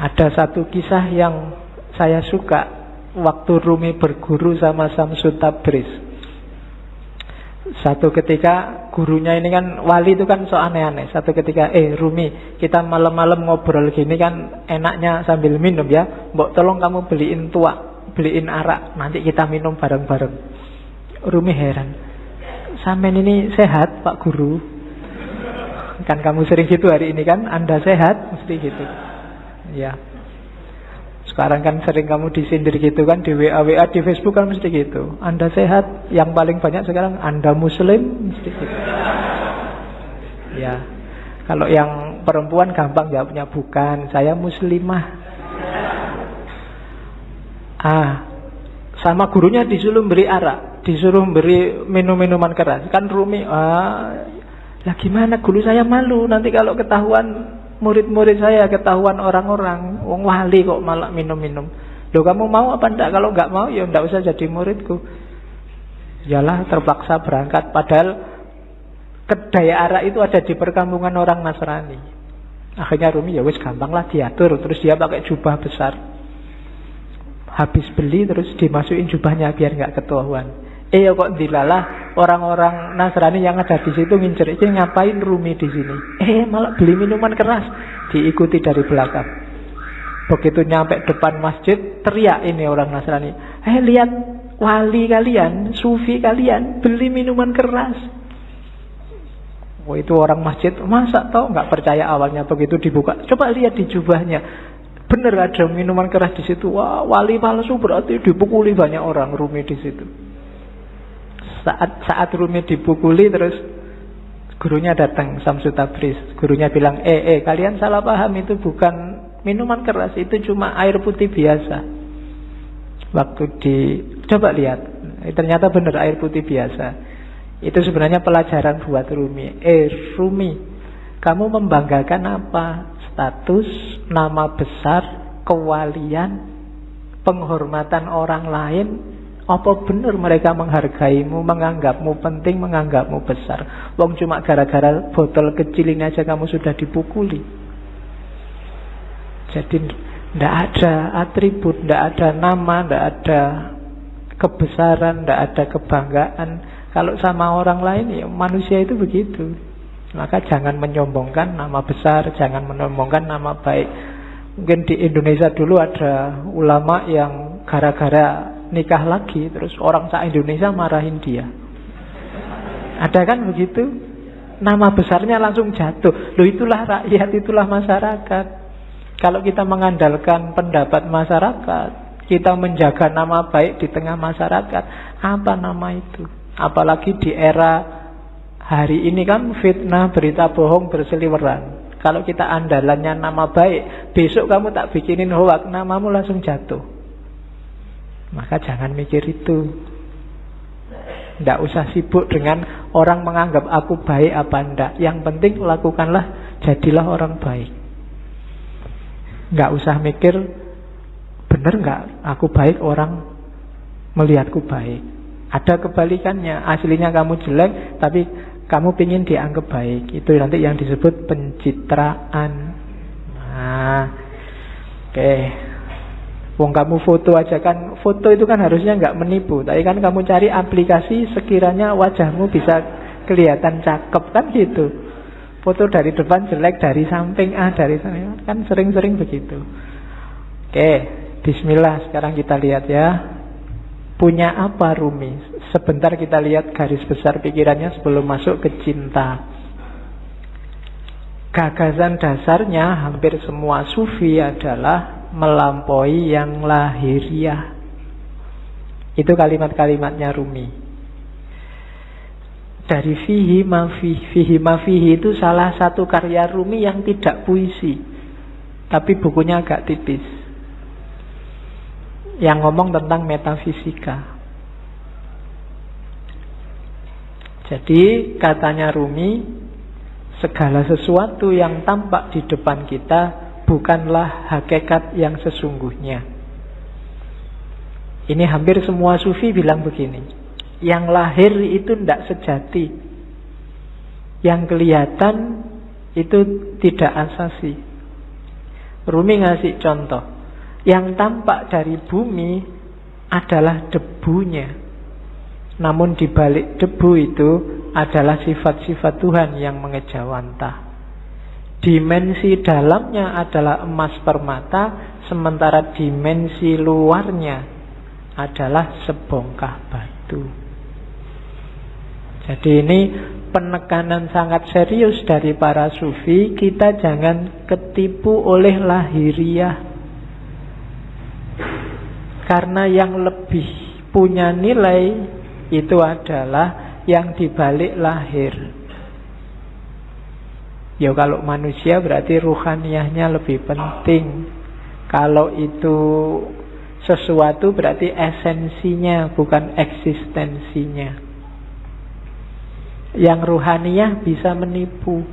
Ada satu kisah yang saya suka waktu Rumi berguru sama Syamsul Tabriz. Satu ketika gurunya ini kan wali itu kan so aneh-aneh. Satu ketika Rumi, kita malam-malam ngobrol gini kan enaknya sambil minum ya. Mbok tolong kamu beliin tuak, beliin arak, nanti kita minum bareng-bareng. Rumi heran, sampean ini sehat Pak Guru? Kan kamu sering gitu hari ini kan, Anda sehat? Mesti gitu. Ya. Sekarang kan sering kamu disindir gitu kan, di WA di Facebook kan mesti gitu. Anda sehat? Yang paling banyak sekarang Anda Muslim, mesti gitu. Ya. Kalau yang perempuan gampang jawabnya bukan, saya Muslimah. Sama gurunya disuruh beri arak, disuruh beri minum-minuman keras. Kan Rumi, lah gimana guru saya malu nanti kalau ketahuan murid-murid saya, ketahuan orang-orang, wong wali kok malah minum-minum. Loh kamu mau apa enggak? Kalau enggak mau ya enggak usah jadi muridku. Yalah terpaksa berangkat. Padahal kedai arak itu ada di perkampungan orang Nasrani. Akhirnya Rumi ya wis gampang lah diatur. Terus dia pakai jubah besar. Habis beli terus dimasukin jubahnya biar enggak ketahuan. Ya kok dilalah orang-orang Nasrani yang ada di situ ngincer, ini ngapain Rumi di sini? Malah beli minuman keras, diikuti dari belakang. Begitu nyampe depan masjid, teriak ini orang Nasrani, lihat wali kalian, sufi kalian beli minuman keras. Itu orang masjid, masa tau nggak percaya awalnya. Begitu dibuka, coba lihat di jubahnya, bener ada minuman keras di situ. Wah, wali palsu berarti dipukuli banyak orang. Rumi di situ. Saat Rumi dipukuli terus gurunya datang, Syamsul Tabriz. Gurunya bilang, kalian salah paham, itu bukan minuman keras, itu cuma air putih biasa. Waktu coba lihat, ternyata benar air putih biasa. Itu sebenarnya pelajaran buat Rumi. Rumi, kamu membanggakan apa? Status, nama besar, kewalian, penghormatan orang lain. Apa benar mereka menghargaimu, menganggapmu penting, menganggapmu besar? Wong cuma gara-gara botol kecil ini aja kamu sudah dipukuli. Jadi tidak ada atribut, tidak ada nama, tidak ada kebesaran, tidak ada kebanggaan. Kalau sama orang lain ya manusia itu begitu. Maka jangan menyombongkan nama besar, jangan menyombongkan nama baik. Mungkin di Indonesia dulu ada ulama yang gara-gara nikah lagi, terus orang se-Indonesia marahin dia. Ada kan begitu? Nama besarnya langsung jatuh. Loh itulah rakyat, itulah masyarakat. Kalau kita mengandalkan pendapat masyarakat, kita menjaga nama baik di tengah masyarakat, apa nama itu? Apalagi di era hari ini kan fitnah, berita bohong berseliweran. Kalau kita andalannya nama baik, besok kamu tak bikinin hoak, namamu langsung jatuh. Maka jangan mikir itu. Tidak usah sibuk dengan orang menganggap aku baik apa enggak. Yang penting lakukanlah, jadilah orang baik. Tidak usah mikir benar enggak aku baik, orang melihatku baik. Ada kebalikannya, aslinya kamu jelek tapi kamu ingin dianggap baik. Itu nanti yang disebut pencitraan. Oke. Wong kamu foto aja kan, foto itu kan harusnya nggak menipu, tapi kan kamu cari aplikasi sekiranya wajahmu bisa kelihatan cakep kan gitu. Foto dari depan jelek, dari samping dari samping, kan sering-sering begitu. Oke, bismillah, sekarang kita lihat ya. Punya apa Rumi? Sebentar kita lihat garis besar pikirannya sebelum masuk ke cinta. Gagasan dasarnya hampir semua sufi adalah melampaui yang lahiriah. Itu kalimat-kalimatnya Rumi. Dari fihi ma fihi itu salah satu karya Rumi yang tidak puisi, tapi bukunya agak tipis, yang ngomong tentang metafisika. Jadi katanya Rumi, segala sesuatu yang tampak di depan kita bukanlah hakikat yang sesungguhnya. Ini hampir semua sufi bilang begini. Yang lahir itu tidak sejati. Yang kelihatan itu tidak asasi. Rumi ngasih contoh. Yang tampak dari bumi adalah debunya. Namun di balik debu itu adalah sifat-sifat Tuhan yang mengejawantah. Dimensi dalamnya adalah emas permata, sementara dimensi luarnya adalah sebongkah batu. Jadi ini penekanan sangat serius dari para sufi. Kita jangan ketipu oleh lahiriah. Karena yang lebih punya nilai itu adalah yang dibalik lahir. Ya kalau manusia berarti ruhaniyahnya lebih penting. Kalau itu sesuatu berarti esensinya, bukan eksistensinya. Yang ruhaniyah bisa menipu.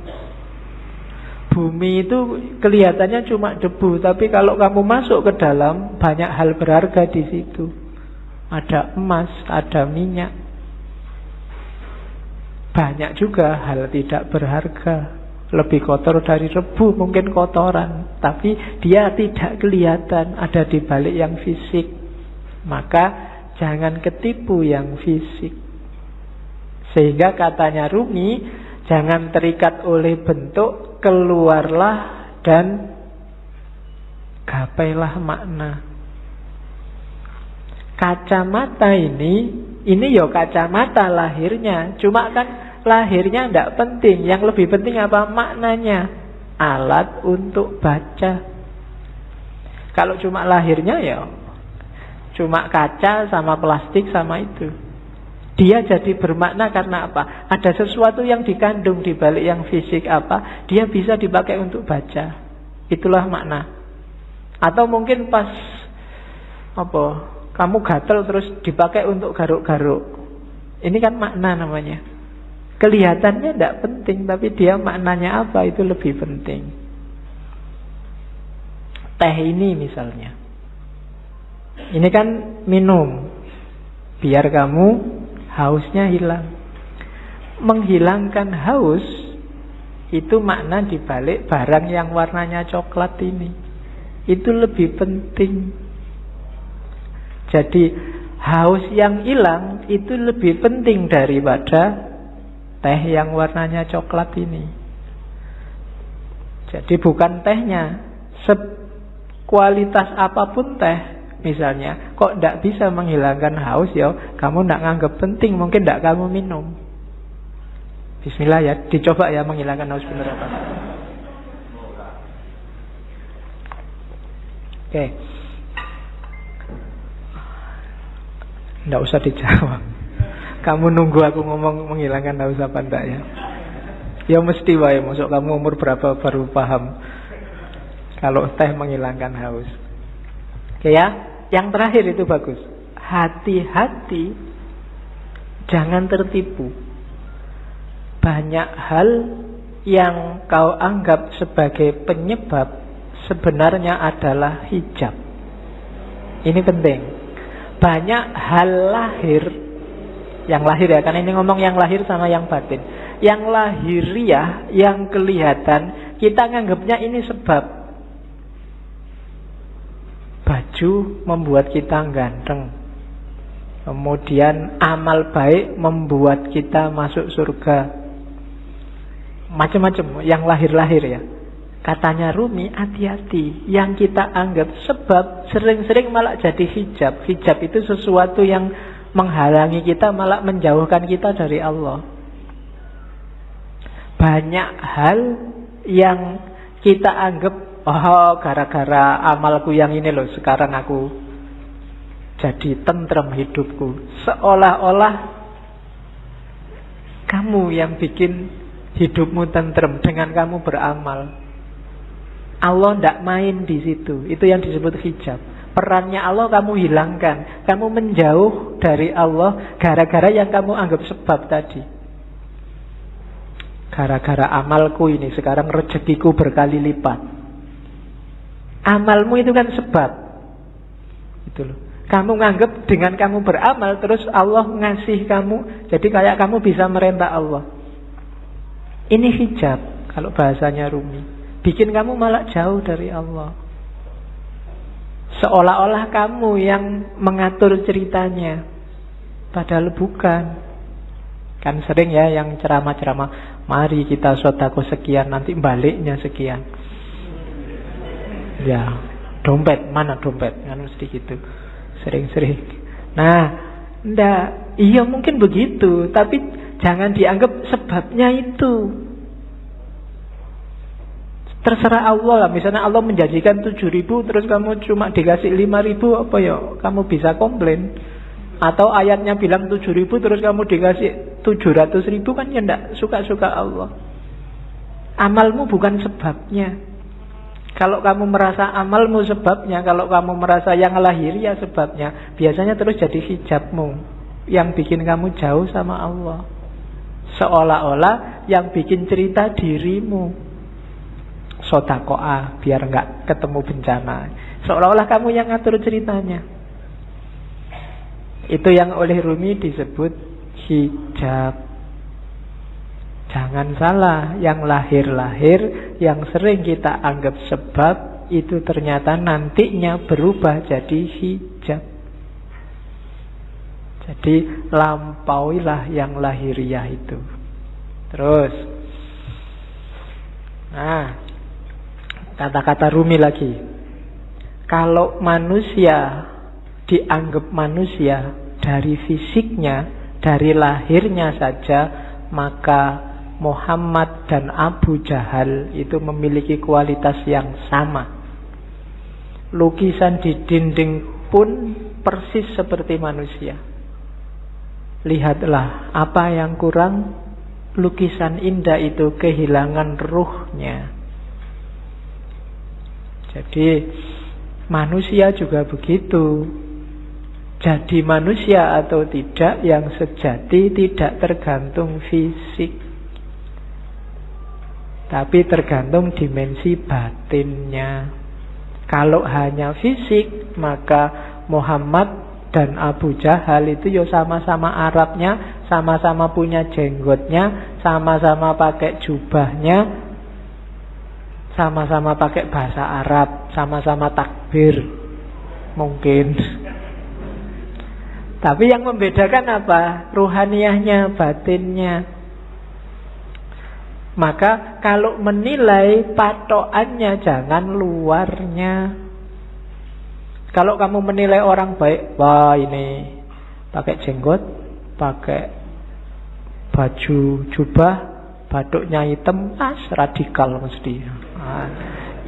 Bumi itu kelihatannya cuma debu, tapi kalau kamu masuk ke dalam, banyak hal berharga di situ. Ada emas, ada minyak. Banyak juga hal tidak berharga. Lebih kotor dari rebu, mungkin kotoran, tapi dia tidak kelihatan, ada di balik yang fisik. Maka jangan ketipu yang fisik. Sehingga katanya Rumi, jangan terikat oleh bentuk, keluarlah dan gapailah makna. Kacamata ini ya kacamata lahirnya, cuma kan lahirnya tidak penting. Yang lebih penting apa? Maknanya. Alat untuk baca. Kalau cuma lahirnya ya cuma kaca sama plastik sama itu. Dia jadi bermakna karena apa? Ada sesuatu yang dikandung di balik yang fisik apa? Dia bisa dipakai untuk baca. Itulah makna. Atau mungkin pas kamu gatel terus dipakai untuk garuk-garuk. Ini kan makna namanya. Kelihatannya tidak penting, tapi dia maknanya apa itu lebih penting. Teh ini misalnya, ini kan minum biar kamu hausnya hilang. Menghilangkan haus itu makna dibalik barang yang warnanya coklat ini. Itu lebih penting. Jadi haus yang hilang itu lebih penting daripada teh yang warnanya coklat ini. Jadi bukan tehnya, kualitas apapun teh misalnya, kok tidak bisa menghilangkan haus, ya kamu tidak nganggap penting, mungkin tidak kamu minum. Bismillah ya, dicoba ya menghilangkan haus benar apa. Oke. Tidak usah dijawab. Kamu nunggu aku ngomong menghilangkan haus apa enggak ya? Ya mesti wae, masuk kamu umur berapa baru paham kalau teh menghilangkan haus. Oke ya, yang terakhir itu bagus. Hati-hati, jangan tertipu. Banyak hal yang kau anggap sebagai penyebab sebenarnya adalah hijab. Ini penting. Banyak hal lahir, yang lahir ya, karena ini ngomong yang lahir sama yang batin. Yang lahiriah, yang kelihatan, kita nganggapnya ini sebab. Baju membuat kita ganteng. Kemudian amal baik membuat kita masuk surga. Macam-macam yang lahir-lahir ya. Katanya Rumi, hati-hati. Yang kita anggap sebab sering-sering malah jadi hijab. Hijab itu sesuatu yang menghalangi kita, malah menjauhkan kita dari Allah. Banyak hal yang kita anggap, oh gara-gara amalku yang ini loh, sekarang aku jadi tentrem hidupku. Seolah-olah kamu yang bikin hidupmu tentrem dengan kamu beramal. Allah tidak main di situ. Itu yang disebut hijab. Perannya Allah kamu hilangkan. Kamu menjauh dari Allah gara-gara yang kamu anggap sebab tadi. Gara-gara amalku ini sekarang rezekiku berkali lipat. Amalmu itu kan sebab. Itu loh. Kamu nganggap dengan kamu beramal terus Allah ngasih kamu, jadi kayak kamu bisa merembak Allah. Ini hijab kalau bahasanya Rumi. bikin kamu malah jauh dari Allah. Seolah-olah kamu yang mengatur ceritanya, padahal bukan. Kan sering ya yang ceramah-ceramah, mari kita sedekah sekian, nanti baliknya sekian. Ya, dompet, mana dompet? Kan mesti gitu. Sering-sering. Nah, ndak, iya mungkin begitu, tapi jangan dianggap sebabnya itu. Terserah Allah lah. Misalnya Allah menjanjikan 7.000, terus kamu cuma dikasih 5.000, apa ya? Kamu bisa komplain. Atau ayatnya bilang 7.000, terus kamu dikasih 700.000, kan ya ndak suka-suka Allah. Amalmu bukan sebabnya. Kalau kamu merasa amalmu sebabnya, kalau kamu merasa yang lahiriah sebabnya, biasanya terus jadi hijabmu yang bikin kamu jauh sama Allah. Seolah-olah yang bikin cerita dirimu. Sodakoah biar nggak ketemu bencana. Seolah-olah kamu yang ngatur ceritanya. Itu yang oleh Rumi disebut hijab. Jangan salah, yang lahir-lahir, yang sering kita anggap sebab, itu ternyata nantinya berubah jadi hijab. Jadi lampauilah yang lahiriah itu. Terus, nah, kata-kata Rumi lagi. Kalau manusia dianggap manusia dari fisiknya, dari lahirnya saja, maka Muhammad dan Abu Jahal itu memiliki kualitas yang sama. Lukisan di dinding pun persis seperti manusia. Lihatlah, apa yang kurang? Lukisan indah itu kehilangan ruhnya. Jadi manusia juga begitu. Jadi manusia atau tidak yang sejati tidak tergantung fisik, tapi tergantung dimensi batinnya. Kalau hanya fisik, maka Muhammad dan Abu Jahal itu ya sama-sama Arabnya, sama-sama punya jenggotnya, sama-sama pakai jubahnya, sama-sama pakai bahasa Arab, sama-sama takbir. Mungkin. Tapi yang membedakan apa? Ruhaniyahnya, batinnya. Maka kalau menilai, patokannya jangan luarnya. Kalau kamu menilai orang baik, wah ini pakai jenggot, pakai baju jubah, batuknya hitam, radikal mesti. Nah,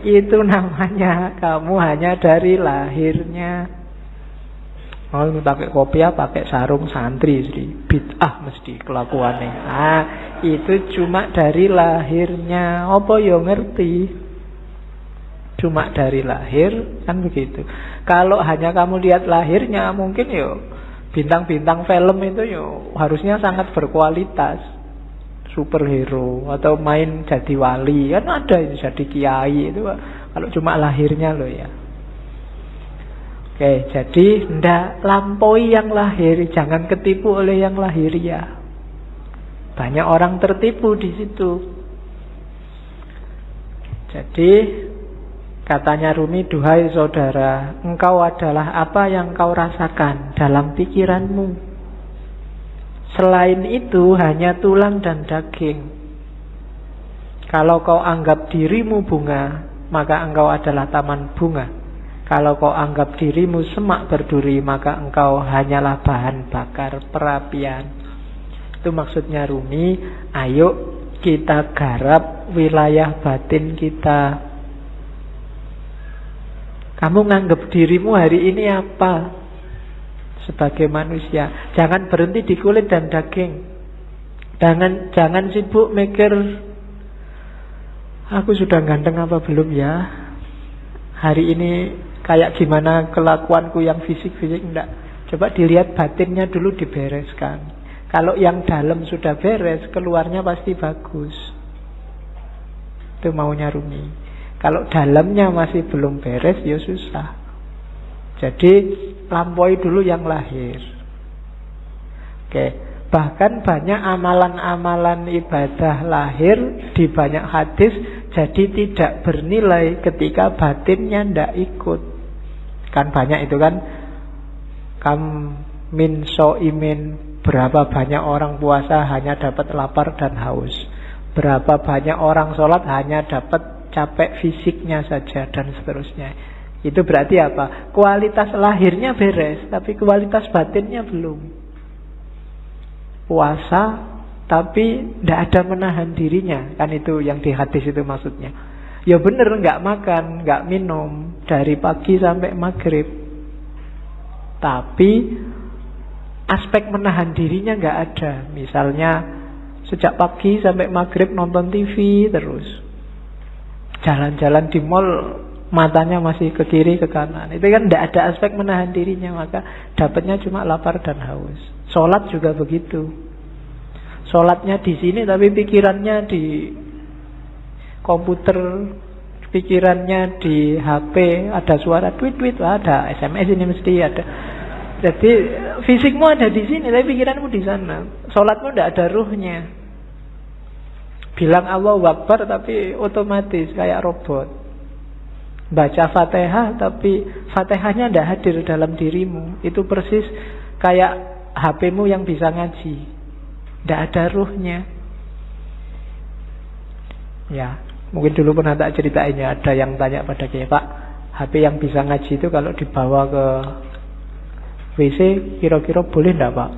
itu namanya kamu hanya dari lahirnya. Oh, ini pakai kopiah, pakai sarung santri, bid'ah mesti kelakuannya. Ah, itu cuma dari lahirnya. Apa yo ngerti? Cuma dari lahir, kan begitu. Kalau hanya kamu lihat lahirnya, mungkin yo bintang-bintang film itu yo harusnya sangat berkualitas, superhero atau main jadi wali, kan ada itu jadi kiai itu. Kalau cuma lahirnya loh ya. Oke, jadi ndak lampaui yang lahir, jangan ketipu oleh yang lahiriah. Banyak orang tertipu di situ. Jadi katanya Rumi, duhai saudara, engkau adalah apa yang kau rasakan dalam pikiranmu. Selain itu hanya tulang dan daging. Kalau kau anggap dirimu bunga, maka engkau adalah taman bunga. Kalau kau anggap dirimu semak berduri, maka engkau hanyalah bahan bakar perapian. Itu maksudnya Rumi, ayo kita garap wilayah batin kita. Kamu nganggap dirimu hari ini apa? Sebagai manusia. Jangan berhenti di kulit dan daging. Jangan sibuk mikir, aku sudah ganteng apa belum ya? Hari ini kayak gimana kelakuanku yang fisik-fisik, enggak. Coba dilihat batinnya dulu, dibereskan. Kalau yang dalam sudah beres, keluarnya pasti bagus. Itu maunya Rumi. Kalau dalamnya masih belum beres, ya susah. Jadi lampaui dulu yang lahir. Oke. Bahkan banyak amalan-amalan ibadah lahir di banyak hadis Jadi tidak bernilai ketika batinnya tidak ikut. Kan banyak itu kan, kam min so'imin, berapa banyak orang puasa hanya dapat lapar dan haus, berapa banyak orang sholat hanya dapat capek fisiknya saja, dan seterusnya. Itu berarti apa? Kualitas lahirnya beres, tapi kualitas batinnya belum. Puasa tapi tidak ada menahan dirinya, kan itu yang di hadis itu maksudnya. Ya bener, nggak makan, nggak minum dari pagi sampai maghrib, tapi aspek menahan dirinya nggak ada. Misalnya sejak pagi sampai maghrib nonton TV terus, jalan-jalan di mall matanya masih ke kiri ke kanan, itu kan tidak ada aspek menahan dirinya, maka dapatnya cuma lapar dan haus. Sholat juga begitu. Sholatnya di sini tapi pikirannya di komputer, pikirannya di HP, ada suara tweet-tweet, ada SMS ini mesti ada. Jadi fisikmu ada di sini tapi pikiranmu di sana. Sholatmu tidak ada ruhnya. Bilang Allahu Akbar tapi otomatis kayak robot. Baca Fatihah tapi Fatihahnya tidak hadir dalam dirimu. Itu persis kayak HP-mu yang bisa ngaji, tidak ada ruhnya. Ya, mungkin dulu pernah tak ceritain ya, ada yang tanya pada saya, Pak, HP yang bisa ngaji itu kalau dibawa ke WC kira-kira boleh enggak, Pak?